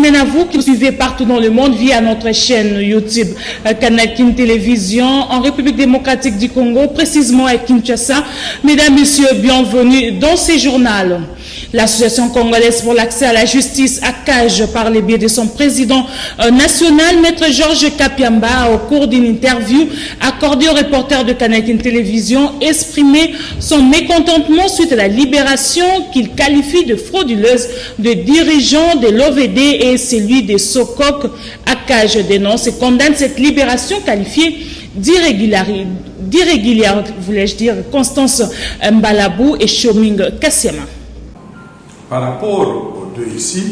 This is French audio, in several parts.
semaine à vous qui nous suivez partout dans le monde via notre chaîne YouTube Canal King Télévision en République démocratique du Congo, précisément à Kinshasa. Mesdames, Messieurs, bienvenue dans ce journal. L'Association congolaise pour l'accès à la justice, ACAJ, par le biais de son président national, Maître Georges Kapiamba, au cours d'une interview accordée au reporter de Canal King Télévision, exprimé son mécontentement suite à la libération qu'il qualifie de frauduleuse de dirigeants de l'OVD et celui de Sokok. ACAJ dénonce et condamne cette libération qualifiée d'irrégulière, voulais-je dire, Constance Mbalabou et Choming Kassiama. Par rapport aux deux ici,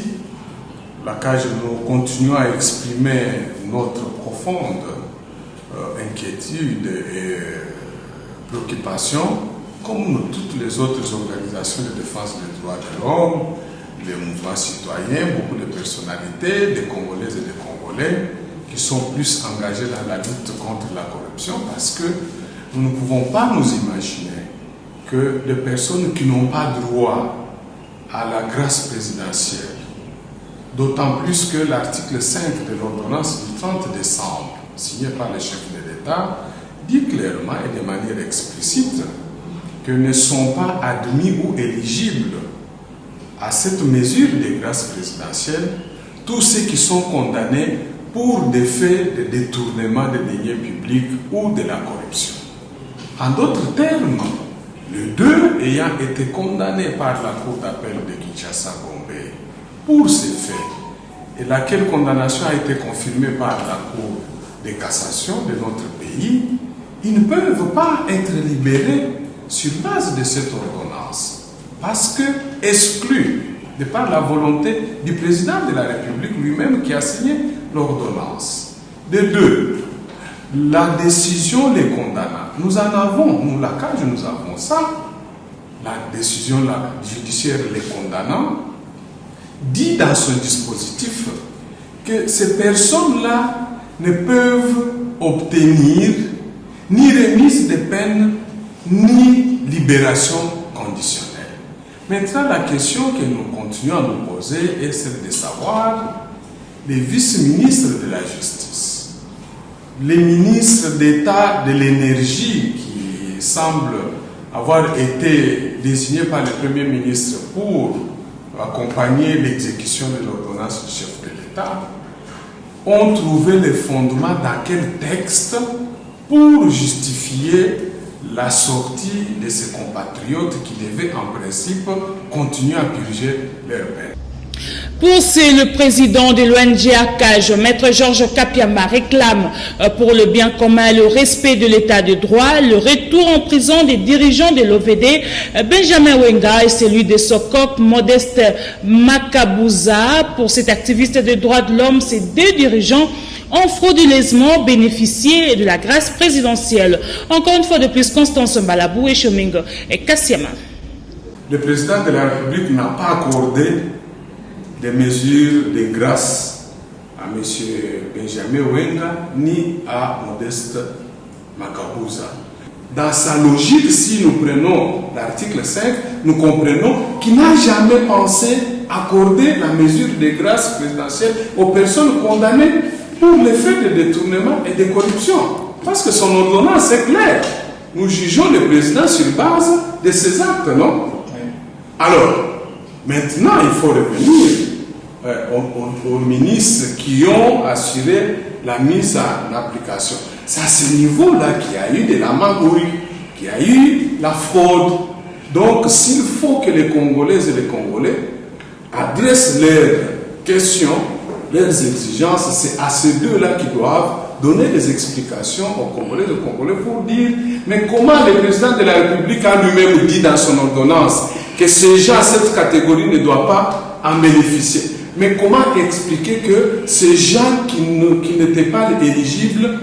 l'ACAJ, nous continuons à exprimer notre profonde inquiétude et préoccupation, comme toutes les autres organisations de défense des droits de l'homme, les mouvements citoyens, beaucoup de personnalités, des Congolaises et des Congolais, qui sont plus engagés dans la lutte contre la corruption, parce que nous ne pouvons pas nous imaginer que des personnes qui n'ont pas droit à la grâce présidentielle, d'autant plus que l'article 5 de l'ordonnance du 30 décembre, signé par le chef de l'État, dit clairement et de manière explicite que ne sont pas admis ou éligibles à cette mesure de grâce présidentielle tous ceux qui sont condamnés pour des faits de détournement de deniers publics ou de la corruption. En d'autres termes, les deux ayant été condamnés par la Cour d'appel de Kinshasa-Gombe pour ces faits, et laquelle condamnation a été confirmée par la Cour de cassation de notre pays, ils ne peuvent pas être libérés sur base de cette ordonnance, parce que exclus de par la volonté du président de la République lui-même qui a signé l'ordonnance. De deux, la décision les condamnant. Nous en avons, nous, la CAJ, nous avons ça. La décision judiciaire les condamnant dit dans son dispositif que ces personnes-là ne peuvent obtenir ni remise de peine, ni libération conditionnelle. Maintenant, la question que nous continuons à nous poser est celle de savoir les vice-ministres de la justice, les ministres d'État de l'énergie qui semblent avoir été désignés par le Premier ministre pour accompagner l'exécution de l'ordonnance du chef de l'État, ont trouvé le fondement dans quel texte pour justifier la sortie de ses compatriotes qui devaient en principe continuer à purger leur peine. Pour ce, le président de l'ONG ACAJ, Maître Georges Kapiamba, réclame pour le bien commun le respect de l'état de droit, le retour en prison des dirigeants de l'OVD, Benjamin Wenga et celui de Sokok, Modeste Makabouza. Pour cet activiste des droits de l'homme, ces deux dirigeants ont frauduleusement bénéficié de la grâce présidentielle. Encore une fois de plus, Constance Mbalabou et Choming Kassiama. Le président de la République n'a pas accordé des mesures de grâce à M. Benjamin Wenga ni à Modeste Makabouza. Dans sa logique, si nous prenons l'article 5, nous comprenons qu'il n'a jamais pensé accorder la mesure de grâce présidentielle aux personnes condamnées pour les faits de détournement et de corruption. Parce que son ordonnance est claire. Nous jugeons le président sur base de ses actes, non? Alors, maintenant, il faut revenir aux ministres qui ont assuré la mise en application. C'est à ce niveau-là qu'il y a eu de la magouille, qu'il y a eu la fraude. Donc, s'il faut que les Congolaises et les Congolais adressent leurs questions, leurs exigences, c'est à ces deux-là qui doivent donner des explications aux Congolais et aux Congolais pour dire mais comment le président de la République a lui-même dit dans son ordonnance que ces gens, cette catégorie ne doit pas en bénéficier. Mais comment expliquer que ces gens qui n'étaient pas éligibles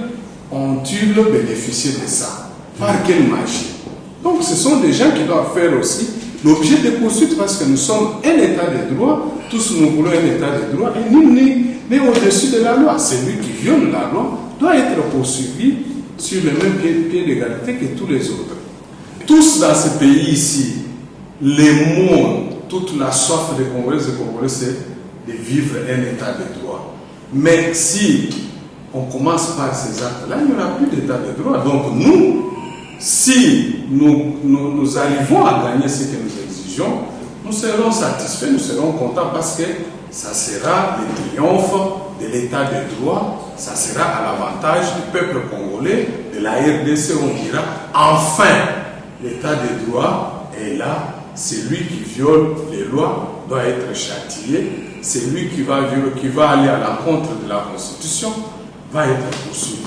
ont-ils bénéficié de ça? Par quelle magie? Donc ce sont des gens qui doivent faire aussi l'objet de poursuites parce que nous sommes un état de droit, tous nous voulons un état de droit et nul n'est au-dessus de la loi. Celui qui viole la loi doit être poursuivi sur le même pied d'égalité que tous les autres. Tous dans ce pays ici, les mots, toute la soif des Congolais et des Congolais, c'est de vivre un état de droit. Mais si on commence par ces actes-là, il n'y aura plus d'état de droit. Donc nous, si nous arrivons à gagner ce que nous exigeons, nous serons satisfaits, nous serons contents parce que ça sera le triomphe de l'état de droit, ça sera à l'avantage du peuple congolais, de la RDC. On dira enfin l'état de droit est là, celui qui viole les lois doit être châtié, celui qui va aller à l'encontre de la Constitution va être poursuivi.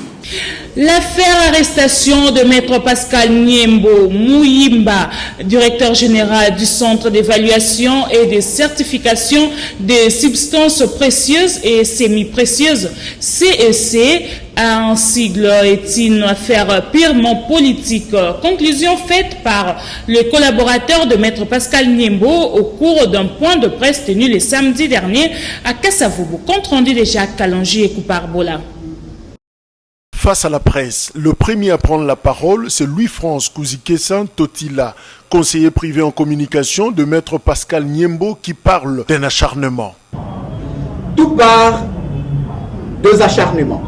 L'affaire arrestation de Maître Pascal Niembo Muyimba, directeur général du Centre d'évaluation et de certification des substances précieuses et semi-précieuses, CEC, un sigle, est une affaire purement politique. Conclusion faite par le collaborateur de Maître Pascal Niembo au cours d'un point de presse tenu le samedi dernier à Kasavubu. Compte rendu de Jacques Kalonji et Couparbola. Face à la presse, le premier à prendre la parole, c'est Louis-France Kouzikesan Totila, conseiller privé en communication de Maître Pascal Niembo, qui parle d'un acharnement. Tout part deux acharnements.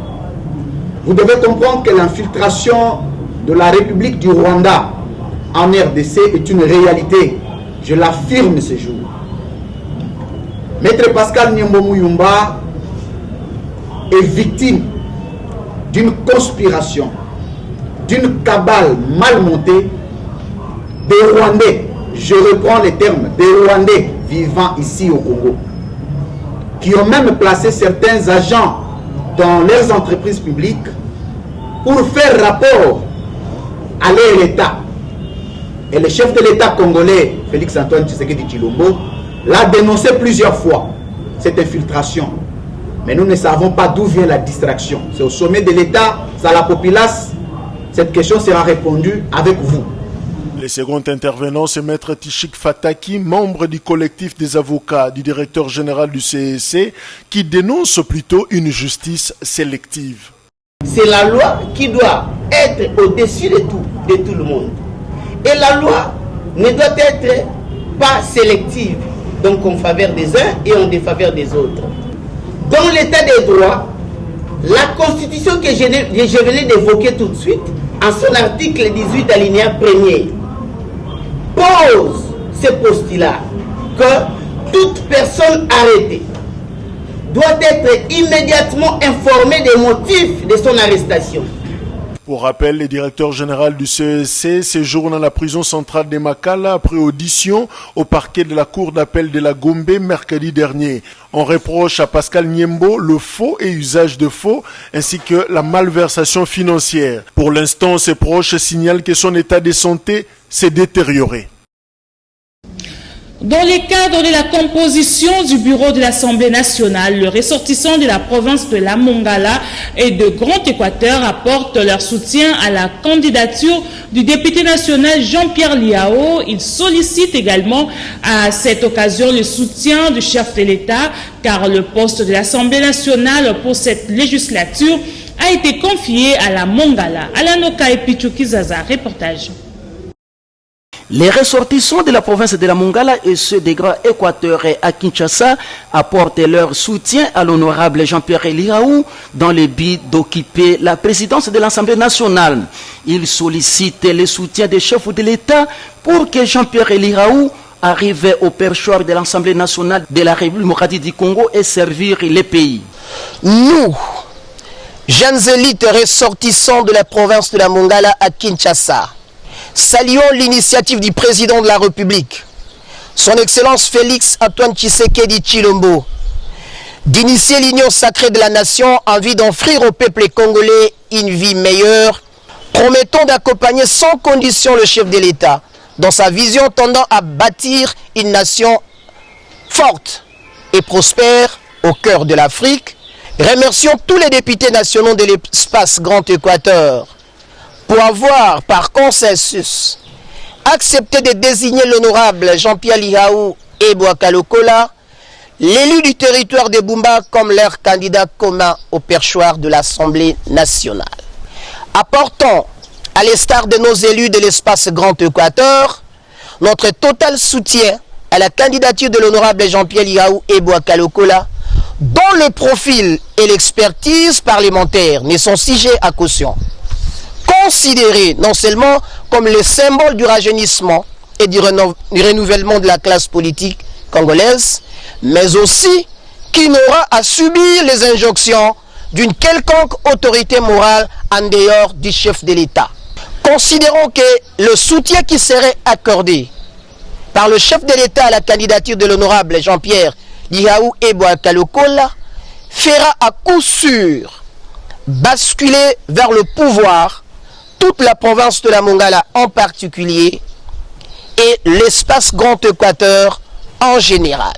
Vous devez comprendre que l'infiltration de la République du Rwanda en RDC est une réalité. Je l'affirme ce jour. Maître Pascal Niembo Muyimba est victime d'une conspiration, d'une cabale mal montée des Rwandais, je reprends les termes, des Rwandais vivant ici au Congo, qui ont même placé certains agents dans leurs entreprises publiques pour faire rapport à leur État. Et le chef de l'État congolais, Félix Antoine Tshisekedi Tshilombo, l'a dénoncé plusieurs fois, cette infiltration. Mais nous ne savons pas d'où vient la distraction. C'est au sommet de l'État, c'est à la populace. Cette question sera répondue avec vous. Le second intervenant, c'est Maître Tichik Fataki, membre du collectif des avocats du directeur général du CEC, qui dénonce plutôt une justice sélective. C'est la loi qui doit être au-dessus de tout le monde. Et la loi ne doit être pas sélective, donc en faveur des uns et en défaveur des autres. Dans l'état des droits, la constitution que je venais d'évoquer tout de suite, en son article 18 alinéa 1er, pose ce postulat que toute personne arrêtée doit être immédiatement informée des motifs de son arrestation. Pour rappel, le directeur général du CEC séjourne dans la prison centrale de Makala après audition au parquet de la cour d'appel de la Gombe mercredi dernier. On reproche à Pascal Niembo le faux et usage de faux ainsi que la malversation financière. Pour l'instant, ses proches signalent que son état de santé s'est détérioré. Dans le cadre de la composition du bureau de l'Assemblée nationale, les ressortissants de la province de la Mongala et de Grand Équateur apportent leur soutien à la candidature du député national Jean-Pierre Liao. Ils sollicitent également à cette occasion le soutien du chef de l'État, car le poste de l'Assemblée nationale pour cette législature a été confié à la Mongala. Alanoka et Pichukizaza, reportage. Les ressortissants de la province de la Mongala et ceux des Grands Équateur et à Kinshasa apportent leur soutien à l'honorable Jean-Pierre Liao dans le but d'occuper la présidence de l'Assemblée nationale. Ils sollicitent le soutien des chefs de l'État pour que Jean-Pierre Liao arrive au perchoir de l'Assemblée nationale de la République démocratique du Congo et servir le pays. Nous, jeunes élites ressortissants de la province de la Mongala à Kinshasa, saluons l'initiative du président de la République, son Excellence Félix Antoine Tshisekedi Tshilombo, d'initier l'union sacrée de la nation en vue d'offrir au peuple congolais une vie meilleure, promettant d'accompagner sans condition le chef de l'État dans sa vision tendant à bâtir une nation forte et prospère au cœur de l'Afrique. Remercions tous les députés nationaux de l'espace Grand Équateur pour avoir, par consensus, accepté de désigner l'honorable Jean-Pierre Liao et Boakalokola, l'élu du territoire de Bumba, comme leur candidat commun au perchoir de l'Assemblée nationale. Apportons, à l'instar de nos élus de l'espace Grand Équateur, notre total soutien à la candidature de l'honorable Jean-Pierre Liraou Eboaka Lokola, dont le profil et l'expertise parlementaire ne sont sujet à caution. Considéré non seulement comme le symbole du rajeunissement et du renouvellement de la classe politique congolaise, mais aussi qui n'aura à subir les injonctions d'une quelconque autorité morale en dehors du chef de l'État. Considérons que le soutien qui serait accordé par le chef de l'État à la candidature de l'honorable Jean-Pierre Liraou Eboaka Lokola fera à coup sûr basculer vers le pouvoir toute la province de la Mongala en particulier et l'espace Grand Équateur en général.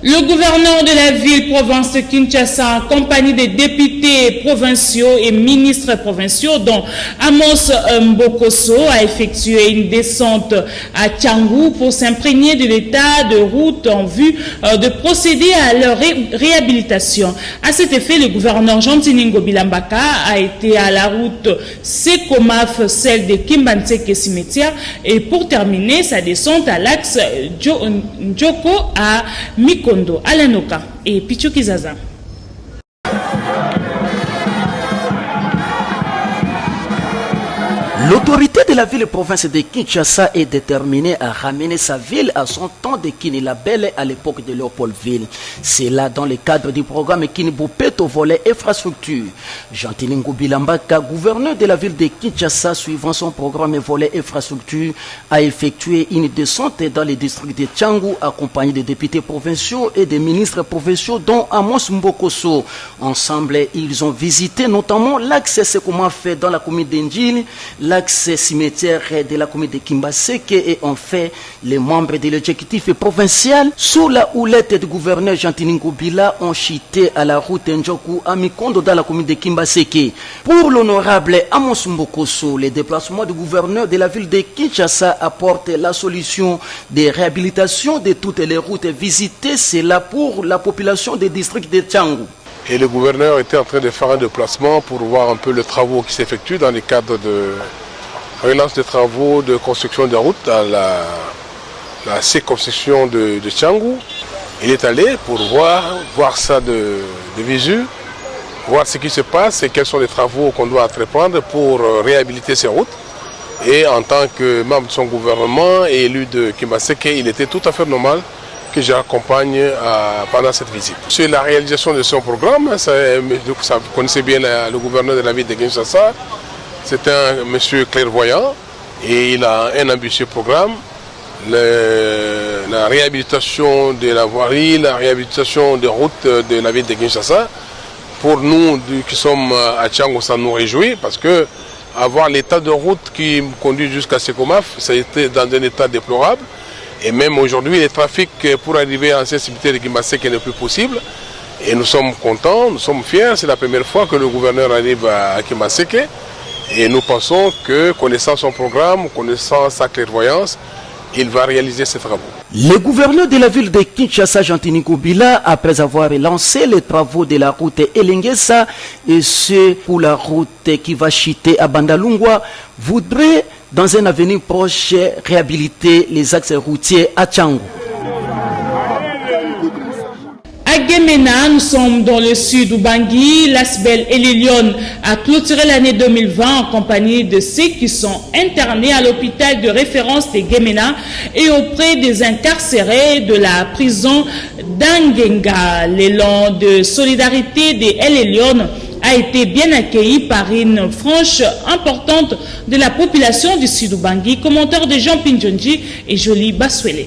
Le gouverneur de la ville-province de Kinshasa, en compagnie des députés provinciaux et ministres provinciaux, dont Amos Mbokoso, a effectué une descente à Tchangou pour s'imprégner de l'état de route en vue de procéder à leur réhabilitation. À cet effet, le gouverneur Jean-Tiningo Bilambaka a été à la route Sekomaf, celle de Kimbanseke Cimetière, et pour terminer sa descente à l'axe Djoko à Mikondo, Alanoka et Pichukizaza. L'autorité de la ville-province de Kinshasa est déterminée à ramener sa ville à son temps de Kinilabele à l'époque de Léopoldville. C'est là dans le cadre du programme Kinibupeto volet infrastructure. Jean-Tiningo Bilambaka, gouverneur de la ville de Kinshasa, suivant son programme volet infrastructure, a effectué une descente dans les districts de Tchangou, accompagné des députés provinciaux et des ministres provinciaux, dont Amos Mbokoso. Ensemble, ils ont visité notamment l'axe Sekomafé dans la commune d'Indjili, l'axe cimetière de la commune de Kimbaseke, et en fait, les membres de l'exécutif provincial, sous la houlette du gouverneur Jean-Tiningo Bila, ont chuté à la route Ndjoku à Mikondo dans la commune de Kimbaseke. Pour l'honorable Amos Mbokoso, le déplacement du gouverneur de la ville de Kinshasa apporte la solution de réhabilitation de toutes les routes visitées. C'est là pour la population des districts de Tchangou. Et le gouverneur était en train de faire un déplacement pour voir un peu les travaux qui s'effectuent dans le cadre de relance des travaux de construction de routes à la circonscription de Tchangou. Il est allé pour voir ça de visu, voir ce qui se passe et quels sont les travaux qu'on doit entreprendre pour réhabiliter ces routes. Et en tant que membre de son gouvernement et élu de Kimbaseke, il était tout à fait normal que j'accompagne pendant cette visite. Sur la réalisation de son programme, vous connaissez bien le gouverneur de la ville de Kinshasa, c'est un monsieur clairvoyant et il a un ambitieux programme. La réhabilitation de la voirie, la réhabilitation des routes de la ville de Kinshasa, pour nous qui sommes à Tchangou, ça nous réjouit parce que avoir l'état de route qui conduit jusqu'à Sekomaf, ça a été dans un état déplorable. Et même aujourd'hui, les trafics pour arriver à cette cimetière de Kimbaseke n'est plus possible. Et nous sommes contents, nous sommes fiers. C'est la première fois que le gouverneur arrive à Kimbaseke. Et nous pensons que, connaissant son programme, connaissant sa clairvoyance, il va réaliser ses travaux. Le gouverneur de la ville de Kinshasa, Jean-Tiningo Bila, après avoir lancé les travaux de la route Elengesa, et ce pour la route qui va chuter à Bandalungwa, voudrait dans un avenir proche réhabiliter les axes routiers à Tchangou. À Gemena, nous sommes dans le sud d'Ubangui. L'Asbel et les Lyon a clôturé l'année 2020 en compagnie de ceux qui sont internés à l'hôpital de référence de Gemena et auprès des incarcérés de la prison d'Angenga. L'élan de solidarité des El Lyon a été bien accueilli par une frange importante de la population du Sud-Ubangui. Commentaire de Jean Pinjonji et Jolie Baswele.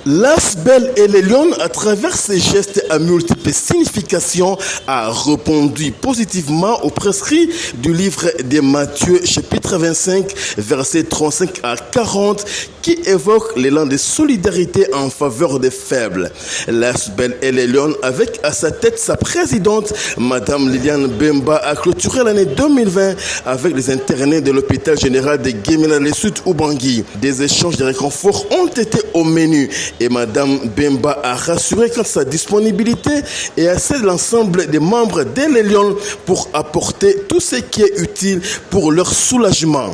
L'Asbel et les Lions, à travers ses gestes à multiples significations, a répondu positivement aux prescrits du livre de Matthieu, chapitre 25, versets 35 à 40, qui évoque l'élan de solidarité en faveur des faibles. L'Asbel et les Lions, avec à sa tête sa présidente, Madame Liliane Bemba, a clôturé l'année 2020 avec les internés de l'hôpital général de Gemena, le Sud-Ubangui. Des échanges de réconfort ont été au menu. Et Madame Bemba a rassuré quant à sa disponibilité et à celle de l'ensemble des membres des Lions pour apporter tout ce qui est utile pour leur soulagement.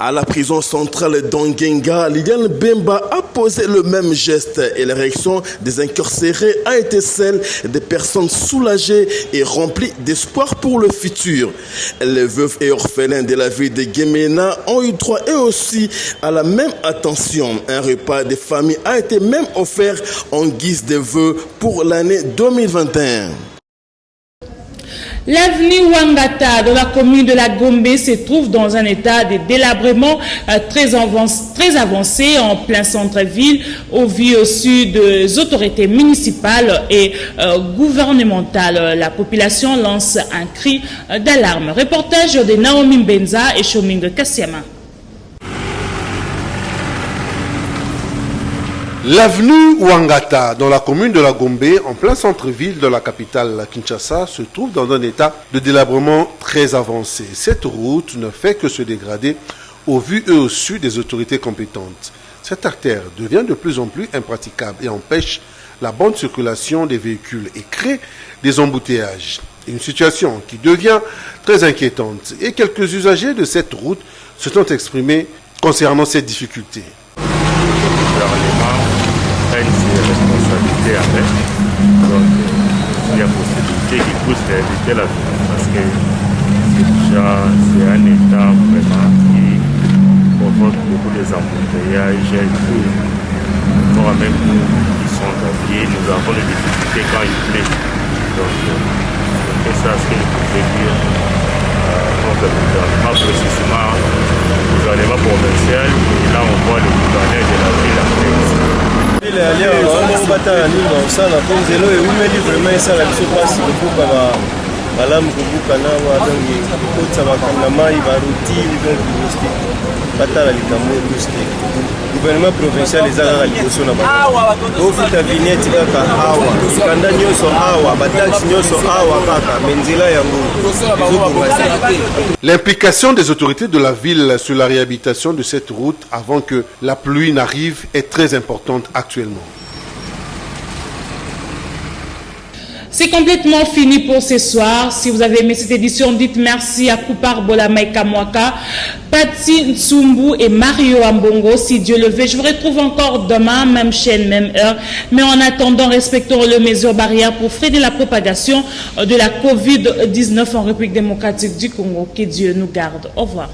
À la prison centrale d'Ongenga, Liliane Bemba a posé le même geste et la réaction des incarcérés a été celle des personnes soulagées et remplies d'espoir pour le futur. Les veuves et orphelins de la ville de Gemena ont eu droit eux aussi à la même attention. Un repas de famille a été même offert en guise de vœux pour l'année 2021. L'avenue Wangata de la commune de la Gombe se trouve dans un état de délabrement très avancé en plein centre-ville, au vu aussi des autorités municipales et gouvernementales. La population lance un cri d'alarme. Reportage de Naomi Mbenza et Shoming Kassiama. L'avenue Wangata, dans la commune de la Gombe, en plein centre-ville de la capitale Kinshasa, se trouve dans un état de délabrement très avancé. Cette route ne fait que se dégrader au vu et au su des autorités compétentes. Cette artère devient de plus en plus impraticable et empêche la bonne circulation des véhicules et crée des embouteillages. Une situation qui devient très inquiétante. Et quelques usagers de cette route se sont exprimés concernant cette difficulté. Une responsabilité avec, donc il y a possibilité qu'il puisse éviter la vie parce que déjà c'est un état vraiment qui provoque beaucoup des embouteillages et tout. Même nous qui sommes à pied, nous avons des difficultés quand il plaît. Donc c'est ça ce que je pouvais dire. Donc le gouvernement précisément, le gouvernement provincial, et là on voit le gouverneur de la ville après. Gouvernement provincial les a liboso na ba. Ofita vignette kaka awa. Kanda nyoso awa, bataxi nyoso awa kaka menzila yango. L'implication des autorités de la ville sur la réhabilitation de cette route avant que la pluie n'arrive est très importante actuellement. C'est complètement fini pour ce soir. Si vous avez aimé cette édition, dites merci à Koupar Bolamay Kamwaka, Pati Nsumbu et Mario Ambongo. Si Dieu le veut, je vous retrouve encore demain, même chaîne, même heure. Mais en attendant, respectons les mesures barrières pour freiner la propagation de la COVID-19 en République démocratique du Congo. Que Dieu nous garde. Au revoir.